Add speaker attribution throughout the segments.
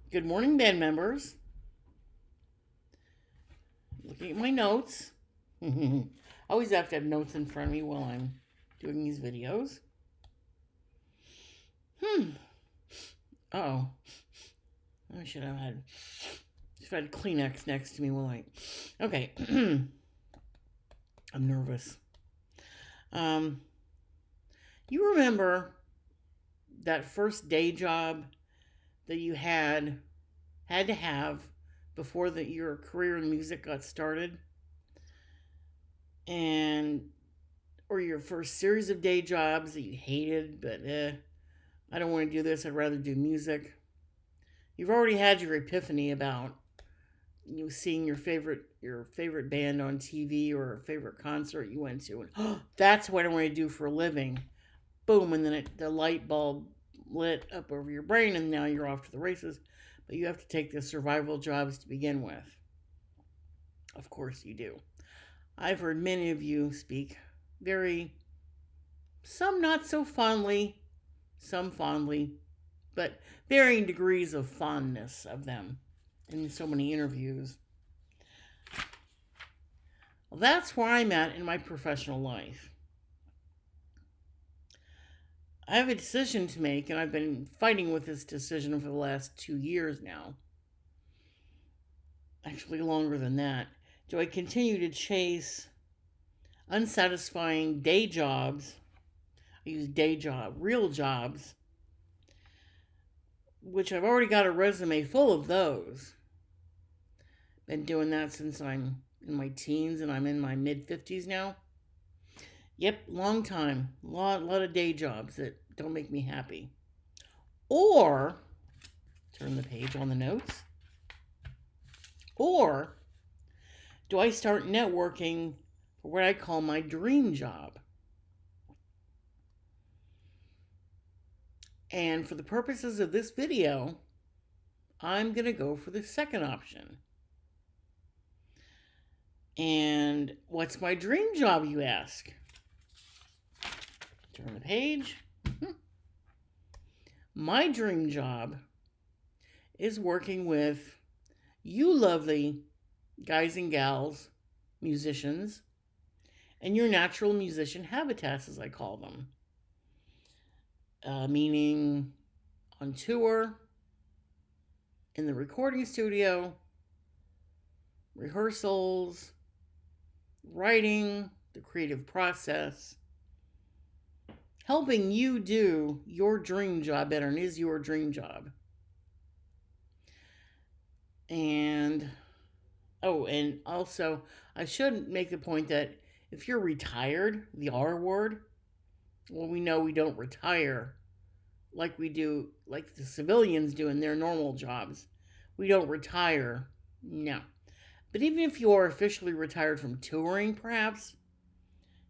Speaker 1: Good morning, band members. Looking at my notes. I always have to have notes in front of me while I'm doing these videos. Oh, I should have had Kleenex next to me while I. Okay, I'm nervous. You remember that first day job that you had to have before your career in music got started, and or your first series of day jobs that you hated, but I don't want to do this. I'd rather do music. You've already had your epiphany about seeing your favorite band on TV or a favorite concert you went to, and that's what I want to do for a living. Boom, and then the light bulb lit up over your brain, and now you're off to the races. But you have to take the survival jobs to begin with. Of course you do. I've heard many of you speak some not so fondly, some fondly, but varying degrees of fondness of them in so many interviews. Well, that's where I'm at in my professional life. I have a decision to make, and I've been fighting with this decision for the last 2 years now. Actually, longer than that. Do I continue to chase unsatisfying day jobs? I use real jobs, which I've already got a resume full of those. Been doing that since I'm in my teens, and I'm in my mid-50s now. Yep, long time. A lot of day jobs that don't make me happy. Or, turn the page on the notes. Or, do I start networking for what I call my dream job? And for the purposes of this video, I'm going to go for the second option. And what's my dream job, you ask? Turn the page. My dream job is working with you lovely guys and gals, musicians, and your natural musician habitats, as I call them. Meaning on tour, in the recording studio, rehearsals, writing, the creative process, helping you do your dream job better, and is your dream job. And also, I should make the point that if you're retired, the R word, well, we know we don't retire like we do, like the civilians do in their normal jobs. We don't retire, no. But even if you are officially retired from touring, perhaps,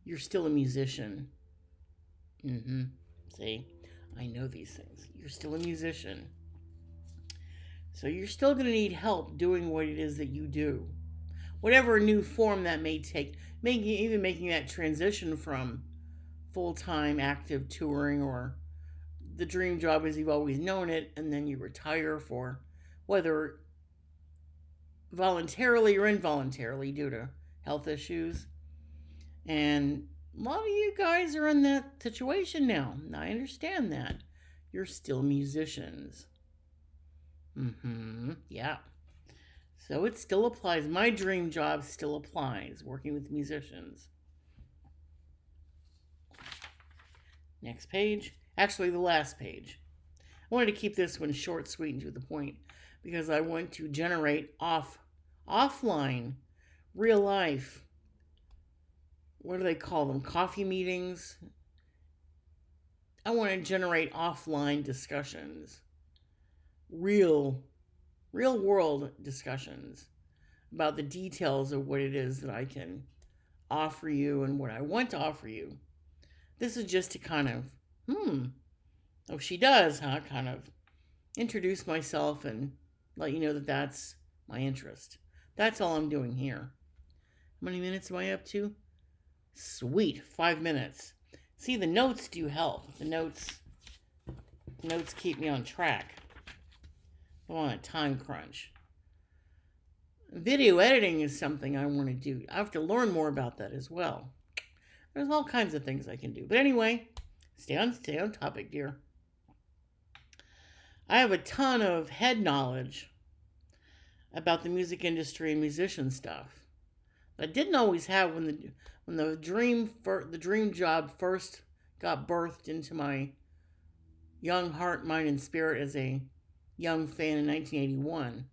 Speaker 1: you're still a musician. See, I know these things. You're still a musician. So you're still going to need help doing what it is that you do. Whatever new form that may take, making that transition from full-time active touring, or the dream job as you've always known it, and then you retire for whether voluntarily or involuntarily due to health issues. And a lot of you guys are in that situation now. I understand that. You're still musicians. Yeah. So it still applies. My dream job still applies, working with musicians. Next page. Actually, the last page. I wanted to keep this one short, sweet, and to the point, because I want to generate offline, real life, what do they call them? Coffee meetings. I want to generate offline discussions. Real world discussions about the details of what it is that I can offer you and what I want to offer you. This is just to kind of, oh, she does, huh? Kind of introduce myself and let you know that that's my interest. That's all I'm doing here. How many minutes am I up to? Sweet, 5 minutes. See, the notes do help. The notes keep me on track. I'm on a time crunch. Video editing is something I want to do. I have to learn more about that as well. There's all kinds of things I can do. But anyway, stay on topic, dear. I have a ton of head knowledge about the music industry and musician stuff. I didn't always have when the dream job first got birthed into my young heart, mind, and spirit as a young fan in 1981.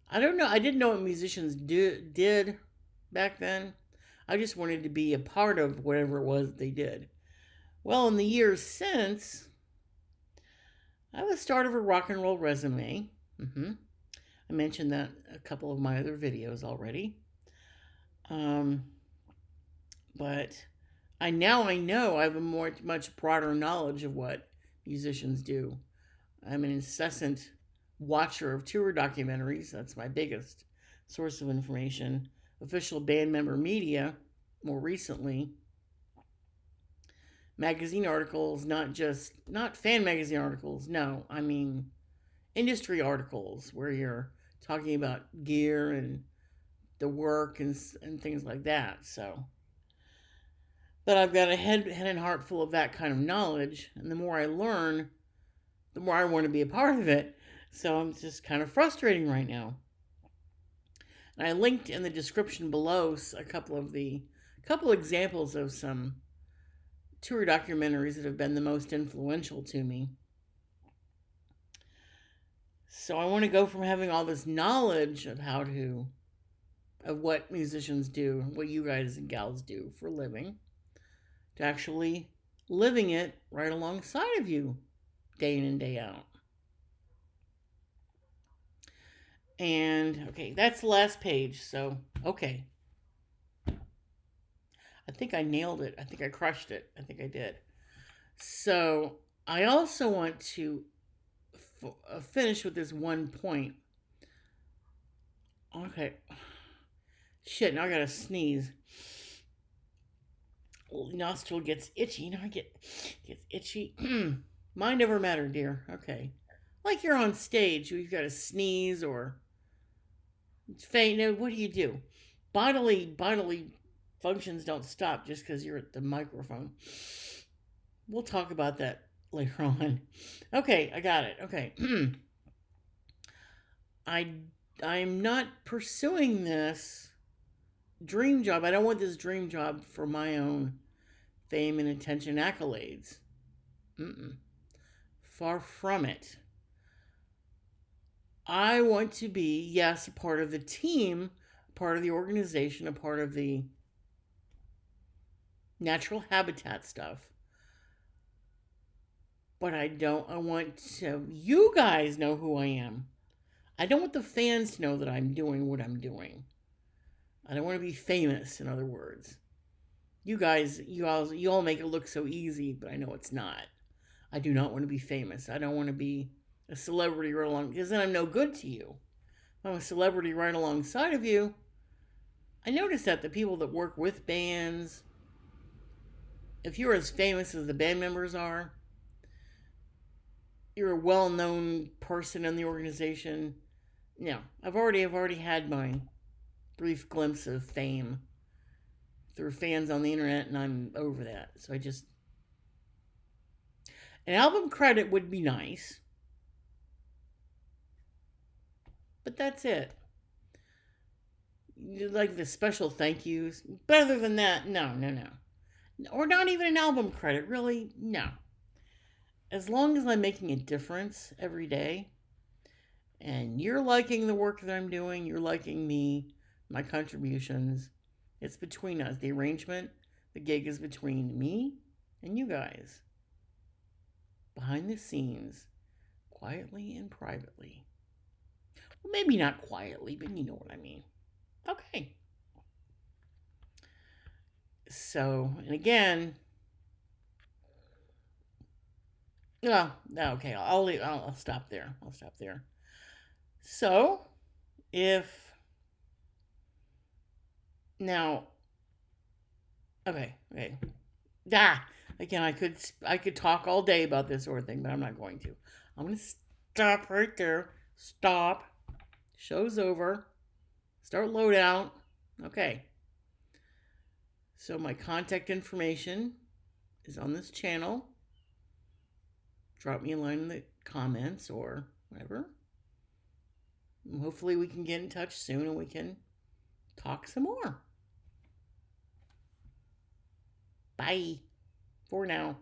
Speaker 1: I don't know. I didn't know what musicians did back then. I just wanted to be a part of whatever it was they did. Well, in the years since, I have the start of a rock and roll resume. I mentioned that a couple of my other videos already. But I know I have a much broader knowledge of what musicians do. I'm an incessant watcher of tour documentaries. That's my biggest source of information. Official band member media, more recently. Magazine articles, not fan magazine articles. No, I mean industry articles where you're talking about gear and the work and things like that. So, but I've got a head and heart full of that kind of knowledge, and the more I learn, the more I want to be a part of it. So I'm just kind of frustrating right now. And I linked in the description below a couple examples of some tour documentaries that have been the most influential to me. So I want to go from having all this knowledge of of what musicians do, what you guys and gals do for a living, to actually living it right alongside of you day in and day out. And okay, that's the last page. So, okay. I think I nailed it. I think I crushed it. I think I did. So, I also want to finish with this one point. Okay. Shit, now I gotta sneeze. Nostril gets itchy. Gets itchy. Mind over matter, dear. Okay. Like you're on stage, you've got to sneeze or faint. No, what do you do? Bodily functions don't stop just because you're at the microphone. We'll talk about that later on. Okay, I got it. Okay. I'm not pursuing this dream job. I don't want this dream job for my own fame and attention accolades. Far from it. I want to be, yes, a part of the team, a part of the organization, a part of the natural habitat stuff. But I want to, you guys know who I am. I don't want the fans to know that I'm doing what I'm doing. I don't want to be famous, in other words. You guys, you all make it look so easy, but I know it's not. I do not want to be famous. I don't want to be a celebrity right along, because then I'm no good to you. If I'm a celebrity right alongside of you, I notice that the people that work with bands, if you're as famous as the band members are, you're a well-known person in the organization. No, I've already had my brief glimpse of fame through fans on the internet, and I'm over that. So an album credit would be nice, but that's it. Like the special thank yous. But other than that, no. Or not even an album credit, really? No. As long as I'm making a difference every day, and you're liking the work that I'm doing, you're liking me, my contributions, it's between us. The arrangement, the gig is between me and you guys. Behind the scenes, quietly and privately. Well, maybe not quietly, but you know what I mean. Okay. So, and again, okay, I'll stop there. So, if now, okay. Again, I could talk all day about this sort of thing, but I'm not going to. I'm going to Stop right there. Stop. Show's over. Start loadout. Okay. So my contact information is on this channel. Drop me a line in the comments or whatever. And hopefully we can get in touch soon and we can talk some more. Bye for now.